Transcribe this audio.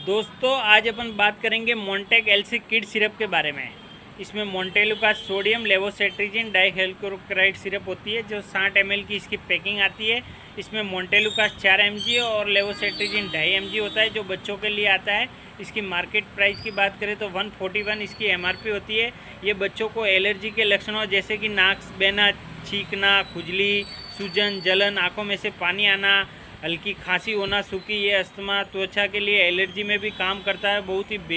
दोस्तों आज अपन बात करेंगे मोंटेक एलसी किड सिरप के बारे में। इसमें मोंटेलुकास सोडियम लेवोसेट्रिजिन डाइहाइड्रोक्लोराइड सिरप होती है जो 60 ml की इसकी पैकिंग आती है। इसमें मोंटेलुकास 4 mg और लेवोसेट्रिजिन 2.5 mg होता है जो बच्चों के लिए आता है। इसकी मार्केट प्राइस की बात करें तो 141 इसकी MRP होती है। ये बच्चों को एलर्जी के लक्षणों जैसे कि नाक बहना, छींकना, खुजली, सूजन, जलन, आँखों में से पानी आना, हल्की खांसी होना, सूखी, ये अस्थमा, त्वचा के लिए एलर्जी में भी काम करता है। बहुत ही